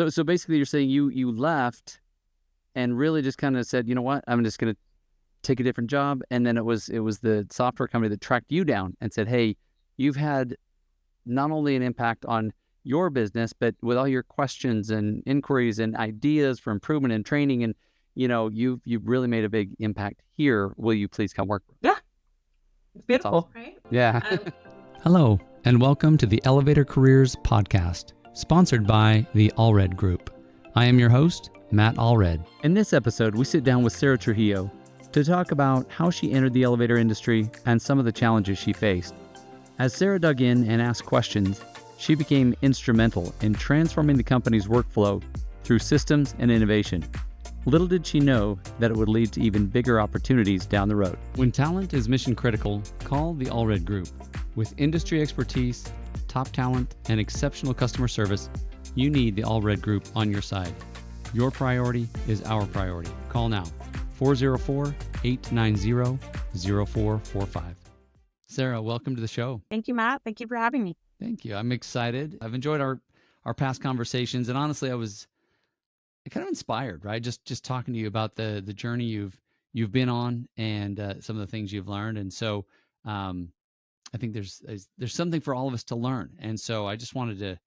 So basically you're saying you left and really just kind of said, you know what, I'm just going to take a different job. And then it was the software company that tracked you down and said, hey, you've had not only an impact on your business, but with all your questions and inquiries and ideas for improvement and training, and you've really made a big impact here. Will you please come work? Yeah, it's beautiful, awesome. right? Yeah. Hello, and welcome to the Elevator Careers Podcast, sponsored by the Allred Group. I am your host, Matt Allred. In this episode, we sit down with Sarah Trujillo to talk about how she entered the elevator industry and some of the challenges she faced. As Sarah dug in and asked questions, she became instrumental in transforming the company's workflow through systems and innovation. Little did she know that it would lead to even bigger opportunities down the road. When talent is mission critical, call the Allred Group. With industry expertise, top talent, and exceptional customer service, you need the Allred Group on your side. Your priority is our priority. Call now, 404-890-0445. Sarah, welcome to the show. Thank you, Matt. Thank you for having me. Thank you. I'm excited. I've enjoyed our past conversations, and honestly, I was kind of inspired, right? Just talking to you about the journey you've been on and some of the things you've learned. And so I think there's something for all of us to learn. And so I just wanted to,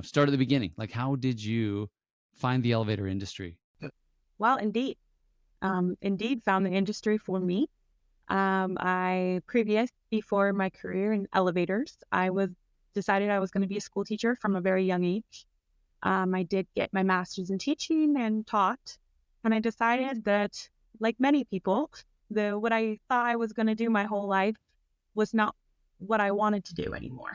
start at the beginning. Like, how did you find the elevator industry? Well, indeed found the industry for me. Before my career in elevators, decided I was going to be a school teacher from a very young age. I did get my master's in teaching and taught, and I decided that, like many people, what I thought I was going to do my whole life was not what I wanted to do anymore.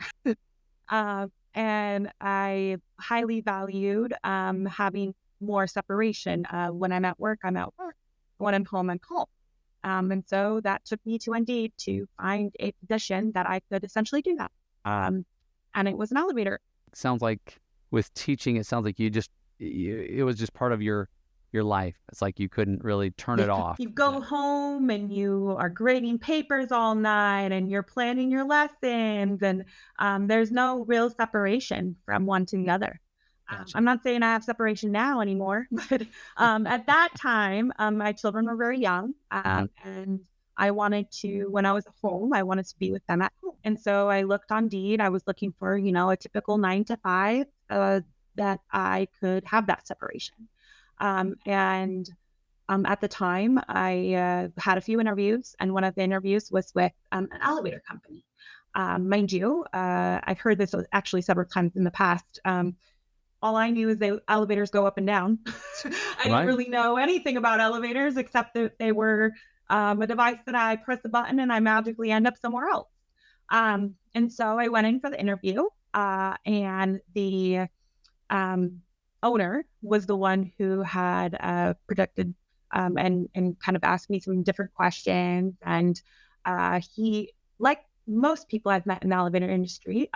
And I highly valued having more separation. When I'm at work, I'm at work. When I'm home, I'm home. And so that took me to Indeed to find a position that I could essentially do that. And it was an elevator. Sounds like with teaching, it sounds like it was just part of your life. It's like you couldn't really turn it off. You go home and you are grading papers all night and you're planning your lessons, and there's no real separation from one to the other. Gotcha. I'm not saying I have separation now anymore, but at that time, my children were very young, and I wanted to, when I was at home, I wanted to be with them at home. And so I looked on Indeed. I was looking for, a typical 9 to 5 that I could have that separation. And at the time, I had a few interviews, and one of the interviews was with an elevator company. Mind you, I've heard this actually several times in the past. All I knew is elevators go up and down. I didn't really know anything about elevators except that they were a device that I press a button and I magically end up somewhere else. And so I went in for the interview, and the owner was the one who had predicted and kind of asked me some different questions. And he, like most people I've met in the elevator industry,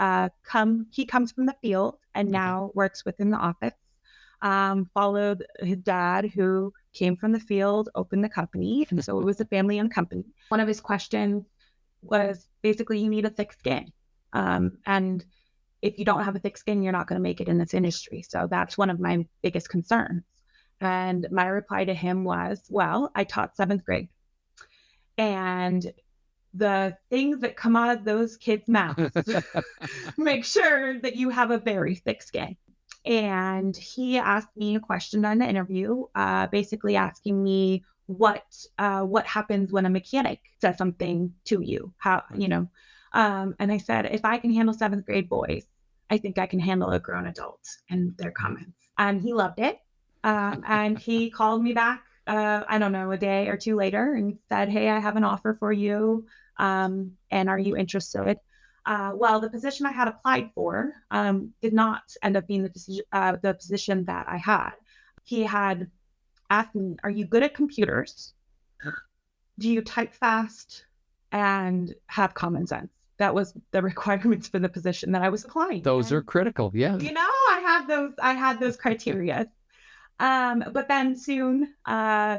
he comes from the field and now works within the office. Followed his dad, who came from the field, opened the company. And so it was a family-owned company. One of his questions was basically, you need a thick skin. And if you don't have a thick skin, you're not going to make it in this industry. So that's one of my biggest concerns. And my reply to him was, well, I taught 7th grade. And the things that come out of those kids' mouths make sure that you have a very thick skin. And he asked me a question on the interview, basically asking me what happens when a mechanic says something to you, and I said, if I can handle 7th grade boys, I think I can handle a grown adult and their comments. And he loved it. And he called me back, I don't know, a day or two later and said, hey, I have an offer for you. And are you interested? Well, the position I had applied for did not end up being the position that I had. He had asked me, are you good at computers? Do you type fast and have common sense? That was the requirements for the position that I was applying. Those are critical. Yeah. I had those criteria. But then soon,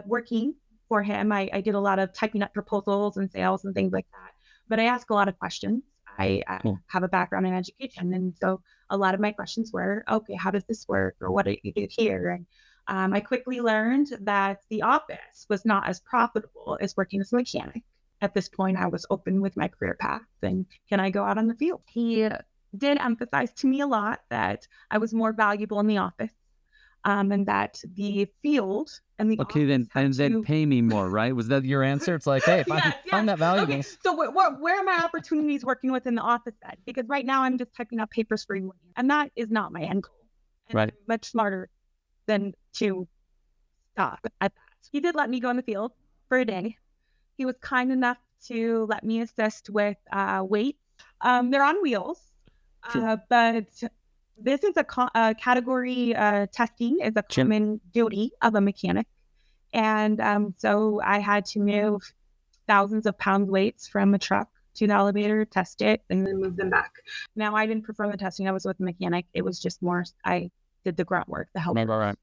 working for him, I did a lot of typing up proposals and sales and things like that. But I ask a lot of questions. I have a background in education. And so a lot of my questions were, okay, how does this work? Or what do you do here? And I quickly learned that the office was not as profitable as working as a mechanic. At this point, I was open with my career path and can I go out on the field? He did emphasize to me a lot that I was more valuable in the office, and that the field and the Okay, then pay me more, right? Was that your answer? It's like, hey, if yes. I'm not valuable. Okay, so where are my opportunities working within the office then? Because right now I'm just typing up papers for you, and that is not my end goal. And Right. I'm much smarter than to stop at that. He did let me go in the field for a day. He was kind enough to let me assist with weights. They're on wheels, but this is a category testing is a common duty of a mechanic. And so I had to move thousands of pound weights from a truck to the elevator, test it, and then move them back. Now, I didn't perform the testing. I was with a mechanic. It was just more, I did the grunt work, the help work.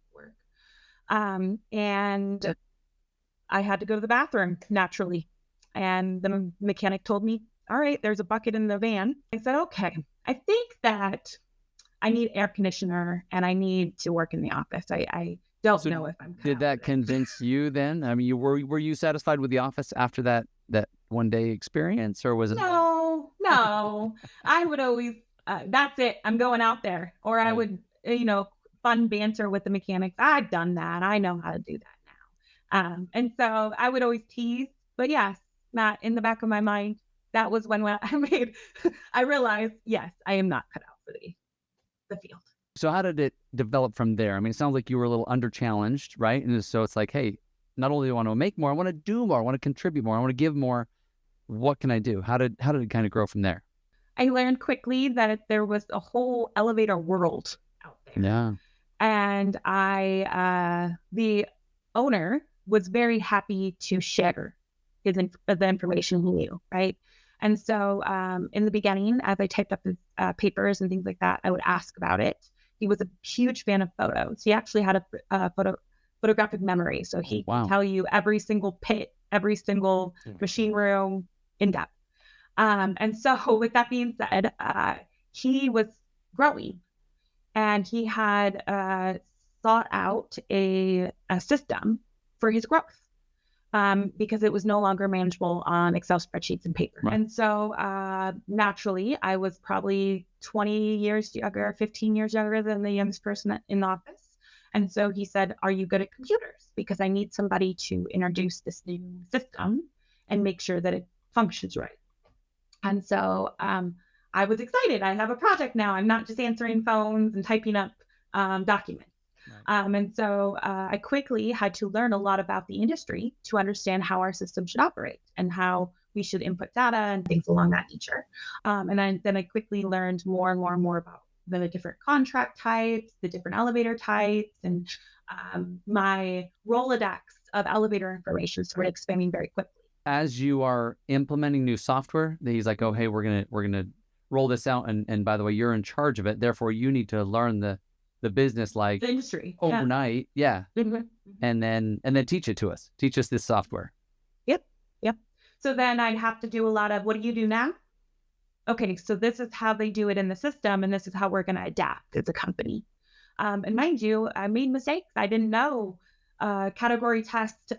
And I had to go to the bathroom naturally. And the mechanic told me, all right, there's a bucket in the van. I said, okay, I think that I need air conditioner and I need to work in the office. I don't know if I'm. Did that convince you then? I mean, were you satisfied with the office after that one day experience, or was it? No. I would always, that's it. I'm going out there. Or I would, fun banter with the mechanics. I've done that. I know how to do that now. And so I would always tease. But yes, Matt, in the back of my mind, that was when I realized, yes, I am not cut out for the field. So how did it develop from there? I mean, it sounds like you were a little under-challenged, right? And so it's like, hey, not only do I want to make more, I want to do more, I want to contribute more, I want to give more. What can I do? How did it kind of grow from there? I learned quickly that there was a whole elevator world out there. Yeah. And the owner was very happy to share the information he knew, right? And so in the beginning, as I typed up his papers and things like that, I would ask about it. He was a huge fan of photos. He actually had a photographic memory. So he could tell you every single pit, every single machine room in depth. And so with that being said, he was growing and he had thought out a system for his growth. Because it was no longer manageable on Excel spreadsheets and paper. Right. And so naturally, I was probably 20 years younger, 15 years younger than the youngest person in the office. And so he said, are you good at computers? Because I need somebody to introduce this new system and make sure that it functions right. And so I was excited. I have a project now. I'm not just answering phones and typing up documents. And so I quickly had to learn a lot about the industry to understand how our system should operate and how we should input data and things along that nature. And then I quickly learned more and more about the different contract types, the different elevator types, and my Rolodex of elevator information started expanding very quickly. As you are implementing new software, he's like, oh, hey, we're gonna roll this out, and by the way, you're in charge of it. Therefore, you need to learn the business, like the industry overnight. Yeah. Mm-hmm. And then teach it to us. Teach us this software. Yep. So then I'd have to do a lot of, what do you do now? Okay, so this is how they do it in the system, and this is how we're going to adapt as a company. And mind you, I made mistakes. I didn't know category test,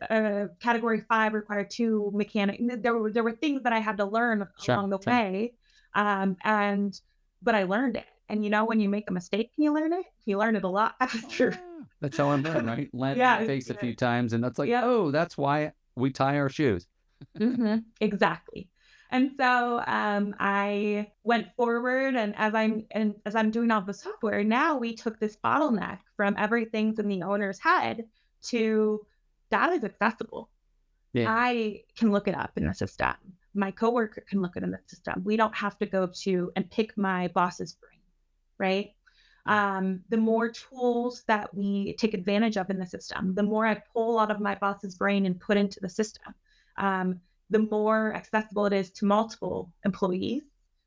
category 5 required 2 mechanic. There were things that I had to learn along the way. But I learned it. And when you make a mistake and you learn it a lot after. That's how I'm doing, right? Land in the face a few times, and that's like, oh, that's why we tie our shoes. Mm-hmm, exactly. And so I went forward, and as I'm doing all the software, now we took this bottleneck from everything's in the owner's head to that is accessible. Yeah. I can look it up in the system. My coworker can look it in the system. We don't have to go to and pick my boss's brain. Right? The more tools that we take advantage of in the system, the more I pull out of my boss's brain and put into the system, the more accessible it is to multiple employees,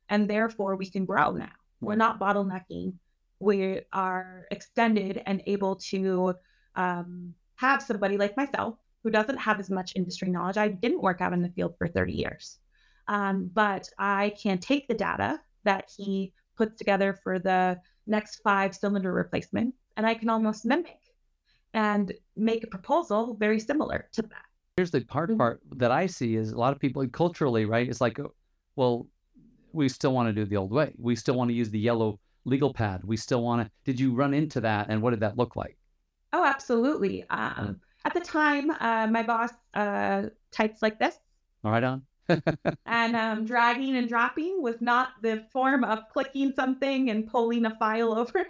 and therefore we can grow now. We're not bottlenecking. We are extended and able to have somebody like myself who doesn't have as much industry knowledge. I didn't work out in the field for 30 years, but I can take the data that he puts together for the next 5-cylinder replacement, and I can almost mimic and make a proposal very similar to that. Here's the hard part that I see is a lot of people culturally, right? It's like, well, we still want to do the old way. We still want to use the yellow legal pad. We still want to. Did you run into that, and what did that look like? Oh, absolutely. At the time, my boss types like this. All right, on. And dragging and dropping was not the form of clicking something and pulling a file over.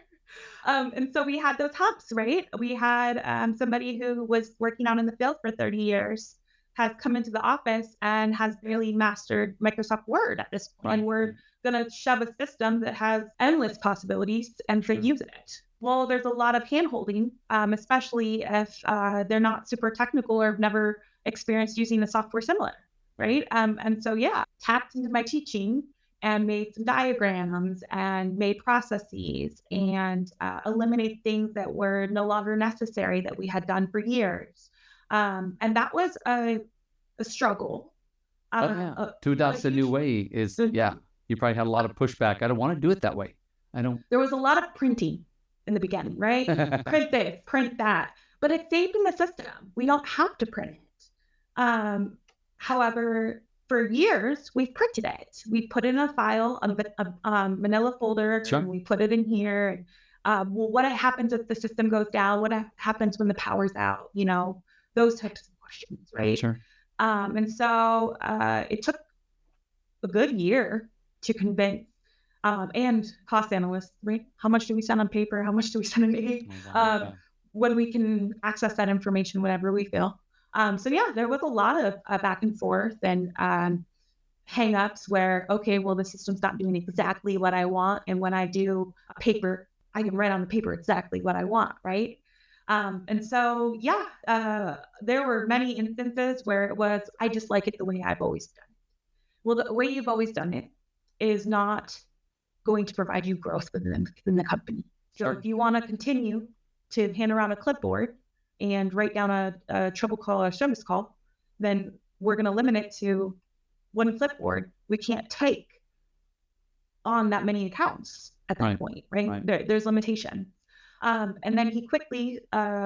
And so we had those humps, right? We had somebody who was working out in the field for 30 years, has come into the office and has barely mastered Microsoft Word at this point. And we're going to shove a system that has endless possibilities and to use it. Well, there's a lot of hand-holding, especially if they're not super technical or have never experienced using a software similar, right? And so, tapped into my teaching and made some diagrams and made processes and eliminated things that were no longer necessary that we had done for years. And that was a struggle. To adopt a new way is, you probably had a lot of pushback. I don't want to do it that way. There was a lot of printing in the beginning, right? Print this, print that. But it's saved in the system. We don't have to print it. However, for years, we've printed it. We put it in a file, a manila folder, and we put it in here. What happens if the system goes down? What happens when the power's out? Those types of questions, right? Sure. And so it took a good year to convince and cost analysts, right? How much do we spend on paper? How much do we spend on aid? When we can access that information whenever we feel. There was a lot of back and forth and hang-ups where, okay, well, the system's not doing exactly what I want. And when I do a paper, I can write on the paper exactly what I want, right? There were many instances where it was, I just like it the way I've always done it. Well, the way you've always done it is not going to provide you growth within the company. So if you want to continue to hand around a clipboard and write down a trouble call or a service call, then we're going to limit it to one clipboard. We can't take on that many accounts at that point, right? There's limitation. And then he quickly,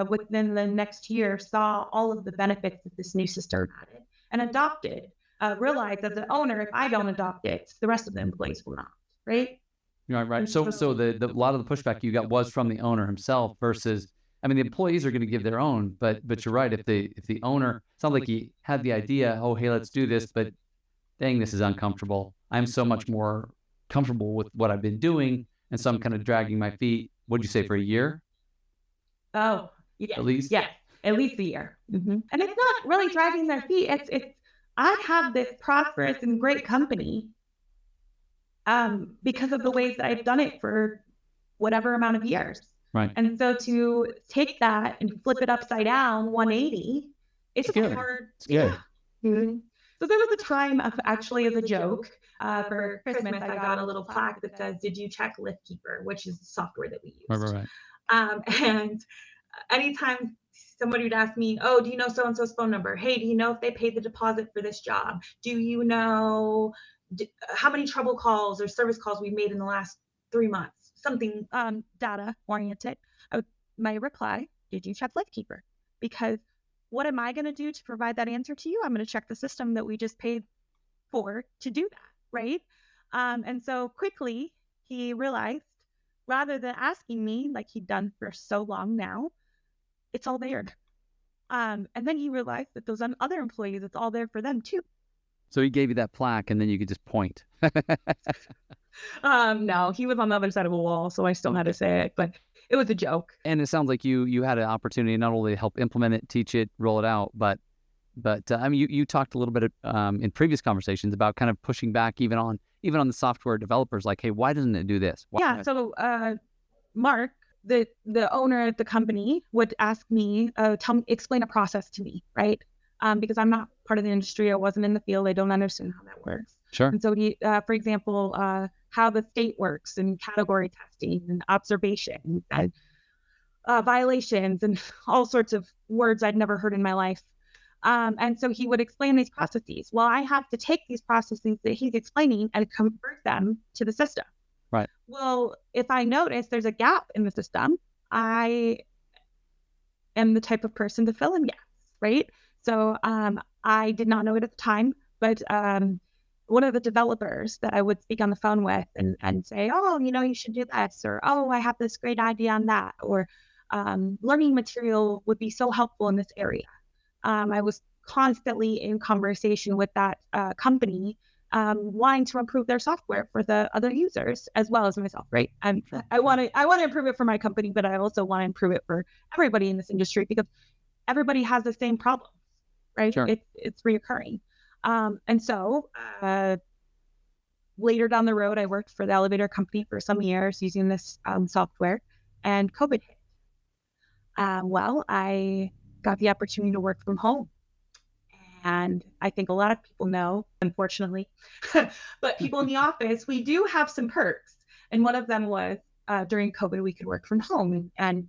within the next year, saw all of the benefits that this new system added and adopted, realized as an owner, if I don't adopt it, the rest of the employees will not, right? Right. So the a lot of the pushback you got was from the owner himself versus, I mean, the employees are going to give their own, but you're right. If the owner, sounds like he had the idea, oh, hey, let's do this, but dang, this is uncomfortable. I'm so much more comfortable with what I've been doing. And so I'm kind of dragging my feet. What'd you say, for a year? Oh, yeah. At least? Yeah, at least a year. Mm-hmm. And it's not really dragging their feet. It's I have this prosperous and great company because of the ways that I've done it for whatever amount of years. Right. And so to take that and flip it upside down 180, it's hard. Yeah. Mm-hmm. So there was a time of, actually, as a joke, for Christmas, I got a little plaque that says, "Did you check LiftKeeper?" which is the software that we use. Right. And anytime somebody would ask me, "Oh, do you know so-and-so's phone number? Hey, do you know if they paid the deposit for this job? Do you know how many trouble calls or service calls we made in the last 3 months?" Something data oriented. My reply, "Did you check LiftKeeper?" Because what am I going to do to provide that answer to you? I'm going to check the system that we just paid for to do that, right? And so quickly he realized, rather than asking me like he'd done for so long now, it's all there. And then he realized that those other employees, it's all there for them too. So he gave you that plaque and then you could just point. No, he was on the other side of a wall, so I still had to say it, but it was a joke. And it sounds like you had an opportunity not only to help implement it, teach it, roll it out, but I mean, you talked a little bit in previous conversations about kind of pushing back even on the software developers, like, hey, why doesn't it do this? So Mark, the owner of the company, would ask me, explain a process to me, right? Because I'm not part of the industry, I wasn't in the field, I don't understand how that works. Sure. And so he, for example, how the state works and category testing and observation and violations and all sorts of words I'd never heard in my life. And so he would explain these processes. Well, I have to take these processes that he's explaining and convert them to the system. Right. Well, if I notice there's a gap in the system, I am the type of person to fill in gaps, right? So I did not know it at the time, but one of the developers that I would speak on the phone with and say, oh, you should do this, or, oh, I have this great idea on that, or learning material would be so helpful in this area. I was constantly in conversation with that company, wanting to improve their software for the other users as well as myself, right? I want to improve it for my company, but I also want to improve it for everybody in this industry because everybody has the same problem, right? Sure. It's reoccurring. And so later down the road, I worked for the elevator company for some years using this software, and COVID hit. Well, I got the opportunity to work from home. And I think a lot of people know, unfortunately, but people in the office, we do have some perks. And one of them was during COVID, we could work from home. And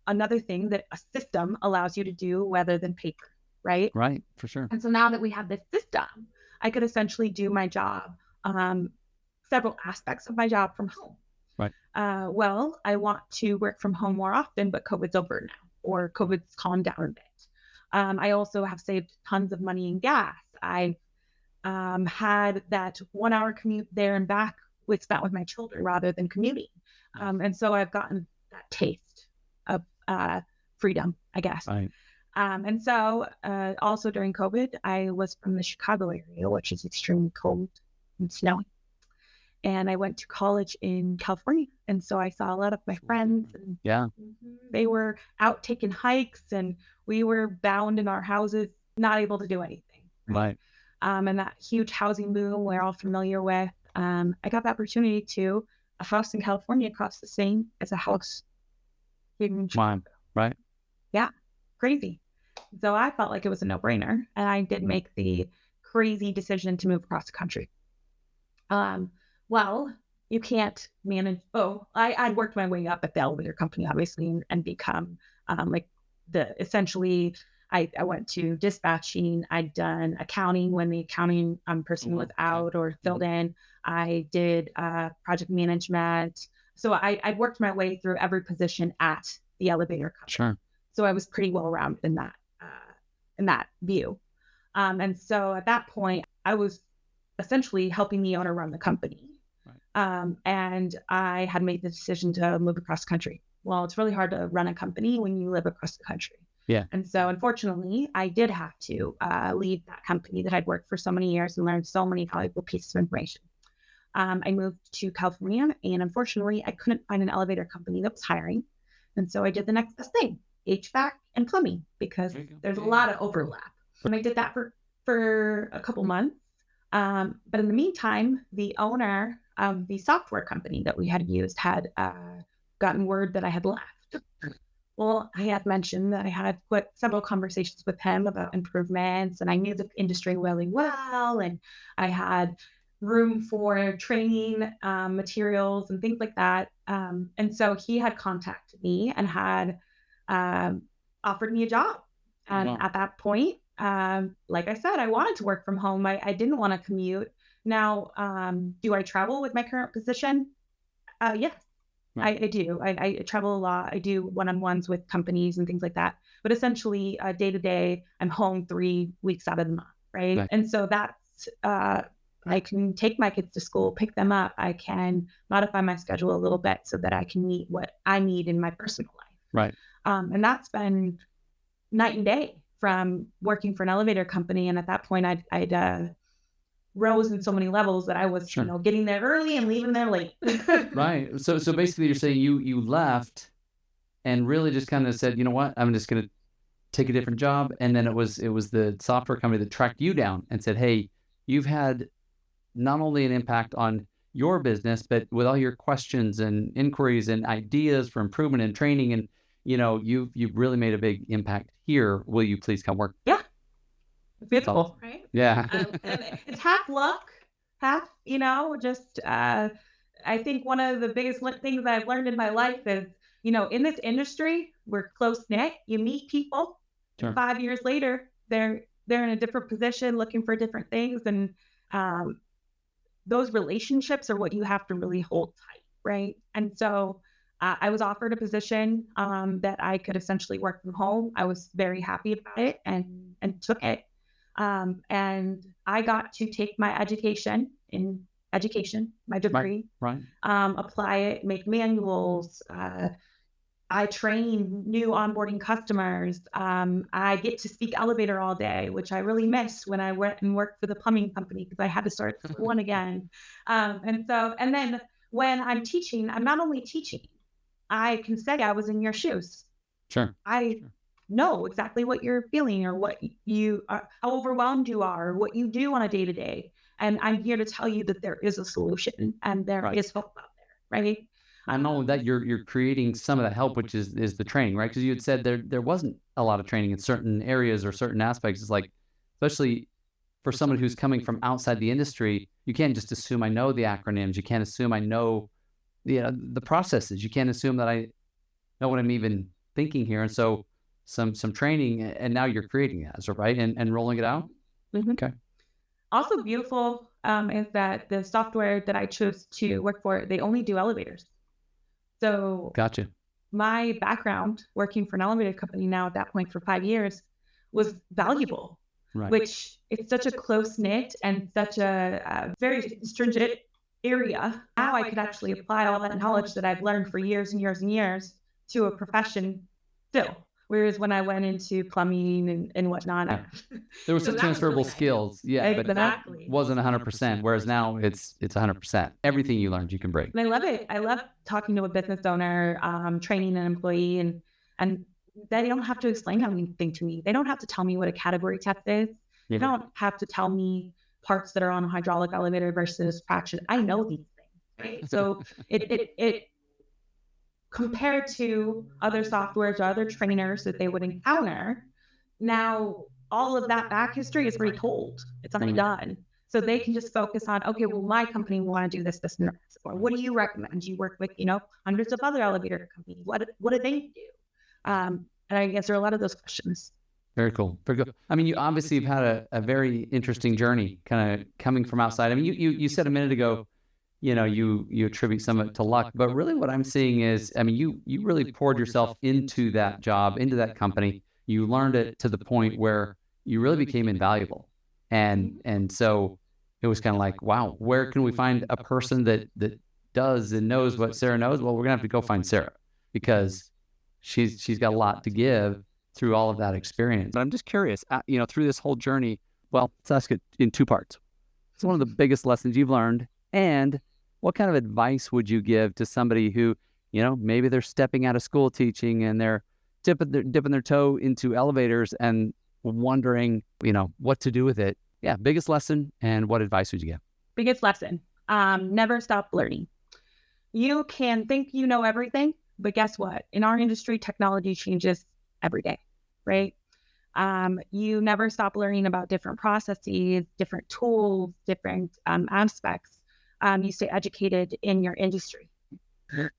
another thing that a system allows you to do rather than paper, right? Right, for sure. And so now that we have this system, I could essentially do my job, several aspects of my job from home. Right. Well, I want to work from home more often, but COVID's over now, or COVID's calmed down a bit. I also have saved tons of money in gas. I had that 1 hour commute there and back spent with my children rather than commuting. And so I've gotten that taste of freedom, I guess. Right. And so also during COVID, I was from the Chicago area, which is extremely cold and snowy. And I went to college in California. And so I saw a lot of my friends. And yeah. They were out taking hikes, and we were bound in our houses, not able to do anything. Right. And that huge housing boom we're all familiar with. I got the opportunity to a house in California costs the same as a house here in Chicago. Right. Yeah. Crazy. So I felt like it was a no-brainer. And I did make the crazy decision to move across the country. Well, you can't manage. I'd worked my way up at the elevator company, obviously, and become essentially, I went to dispatching. I'd done accounting when the accounting person was out or filled in. I did project management. So I'd worked my way through every position at the elevator company. Sure. So I was pretty well rounded in that view. And so at that point, I was essentially helping the owner run the company. Right. And I had made the decision to move across the country. Well, it's really hard to run a company when you live across the country. Yeah. And so unfortunately, I did have to leave that company that I'd worked for so many years and learned so many valuable pieces of information. I moved to California, and unfortunately, I couldn't find an elevator company that was hiring. And so I did the next best thing, HVAC and plumbing, because there's a lot of overlap. And I did that for a couple months. But in the meantime, the owner of the software company that we had used had gotten word that I had left. Well, I had mentioned that I had put several conversations with him about improvements, and I knew the industry really well, and I had room for training materials and things like that. And so he had contacted me and had offered me a job. And at that point, like I said, I wanted to work from home. I didn't want to commute. Now, do I travel with my current position? Yes, right. I do. I travel a lot. I do one-on-ones with companies and things like that. But essentially, day to day, I'm home 3 weeks out of the month, right? And so that's, I can take my kids to school, pick them up. I can modify my schedule a little bit so that I can meet what I need in my personal life. Right. And that's been night and day from working for an elevator company. And at that point, I'd rose in so many levels that I was, getting there early and leaving there late. Right. So basically you're saying you left and really just kind of said, you know what, I'm just going to take a different job. And then it was the software company that tracked you down and said, hey, you've had not only an impact on your business, but with all your questions and inquiries and ideas for improvement and training, and you've really made a big impact here. Will you please come work? Yeah. Beautiful, right? Yeah. It's half luck, half, just, I think one of the biggest things that I've learned in my life is, in this industry, we're close knit. You meet people. Sure. 5 years later, they're in a different position, looking for different things. And those relationships are what you have to really hold tight. right? And so I was offered a position that I could essentially work from home. I was very happy about it and took it. And I got to take my education in education, my degree, Right. apply it, make manuals. I train new onboarding customers. I get to speak elevator all day, which I really missed when I went and worked for the plumbing company because I had to start one again. And then when I'm teaching, I'm not only teaching, I can say I was in your shoes. Sure. I know exactly what you're feeling or what you are, how overwhelmed you are, or what you do on a day to day. And I'm here to tell you that there is a solution and there is hope out there, right? I know that you're creating some of that help, which is the training, right? Because you had said there wasn't a lot of training in certain areas or certain aspects. It's like, especially for someone who's coming from outside the industry, you can't just assume I know the acronyms. You can't assume I know the processes. You can't assume that I know what I'm even thinking here. And so some training, and now you're creating that, so right, and rolling it out. Mm-hmm. Okay. Also beautiful is that the software that I chose to work for, they only do elevators. So Gotcha. my background working for an elevator company now at that point for 5 years was valuable, Right. which it's such a close knit and such a very stringent area. Now I could actually apply all that knowledge that I've learned for years and years and years to a profession still. Whereas when I went into plumbing and whatnot, there was some transferable skills, but that wasn't 100%. Whereas now it's 100%. Everything you learned, you can bring. And I love it. I love talking to a business owner, training an employee, and they don't have to explain anything to me. They don't have to tell me what a category test is. They don't have to tell me parts that are on a hydraulic elevator versus traction. I know these things, right? So it compared to other softwares or other trainers that they would encounter, now all of that back history is already told. It's already done. So they can just focus on, okay, well, my company will want to do this, and this. Or what do you recommend? You work with, hundreds of other elevator companies. What do they do? And I answer a lot of those questions. Very cool. Very good. I mean, you obviously have had a very interesting journey kind of coming from outside. I mean, you said a minute ago, you attribute some of it to luck, but really what I'm seeing is, I mean, you really poured yourself into that job, into that company. You learned it to the point where you really became invaluable. And so it was kind of like, wow, where can we find a person that does and knows what Sarah knows? Well, we're gonna have to go find Sarah because she's got a lot to give through all of that experience. But I'm just curious, through this whole journey, well, let's ask it in two parts. It's one of the biggest lessons you've learned, and what kind of advice would you give to somebody who, maybe they're stepping out of school teaching and they're dipping their toe into elevators and wondering, what to do with it? Yeah, biggest lesson, and what advice would you give? Biggest lesson, never stop learning. You can think you know everything, but guess what? In our industry, technology changes every day, right? You never stop learning about different processes, different tools, different aspects. You stay educated in your industry.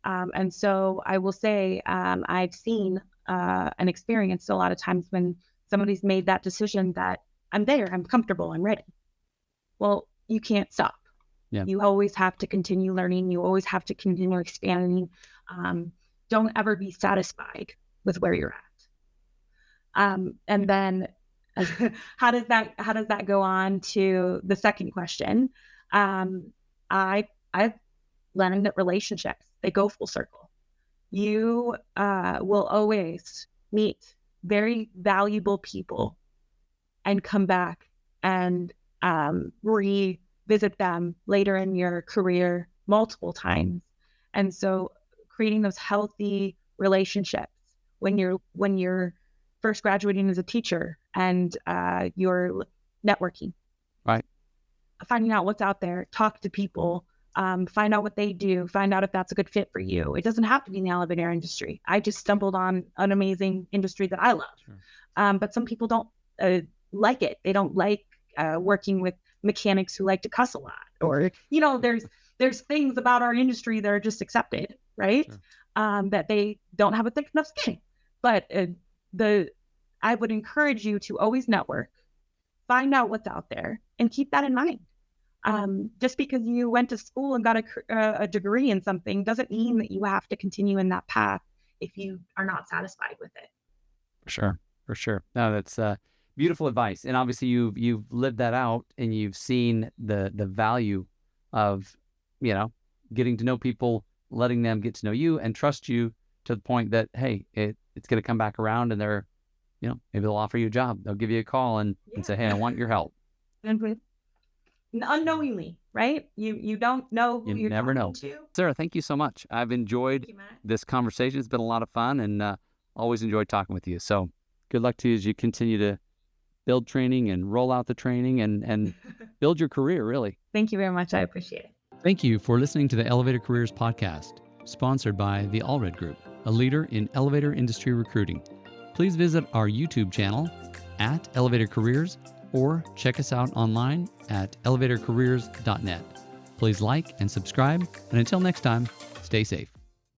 And so I will say I've seen and experienced a lot of times when somebody's made that decision that I'm there, I'm comfortable, I'm ready. Well, you can't stop. Yeah. You always have to continue learning. You always have to continue expanding. Don't ever be satisfied with where you're at. And then how does that go on to the second question? I've learned that relationships, they go full circle. You will always meet very valuable people and come back and revisit them later in your career multiple times. And so creating those healthy relationships when you're first graduating as a teacher and you're networking. Right. Finding out what's out there, talk to people, find out what they do, find out if that's a good fit for you. It doesn't have to be in the elevator industry. I just stumbled on an amazing industry that I love. Sure. But some people don't like it. They don't like working with mechanics who like to cuss a lot, or, there's things about our industry that are just accepted, right? Sure. That they don't have a thick enough skin. But I would encourage you to always network, find out what's out there, and keep that in mind. Just because you went to school and got a degree in something doesn't mean that you have to continue in that path if you are not satisfied with it. For sure. For sure. No, that's beautiful advice. And obviously you've lived that out, and you've seen the value of, getting to know people, letting them get to know you and trust you to the point that, hey, it's going to come back around, and they're, maybe they'll offer you a job. They'll give you a call and say, hey, I want your help. And unknowingly, right? You don't know who you're never know. To. Sarah, thank you so much. I've enjoyed this conversation. It's been a lot of fun, and always enjoyed talking with you. So good luck to you as you continue to build training and roll out the training and build your career, really. Thank you very much. I appreciate it. Thank you for listening to the Elevator Careers podcast, sponsored by the Allred Group, a leader in elevator industry recruiting. Please visit our YouTube channel at Elevator Careers, or check us out online at elevatorcareers.net. Please like and subscribe, and until next time, stay safe.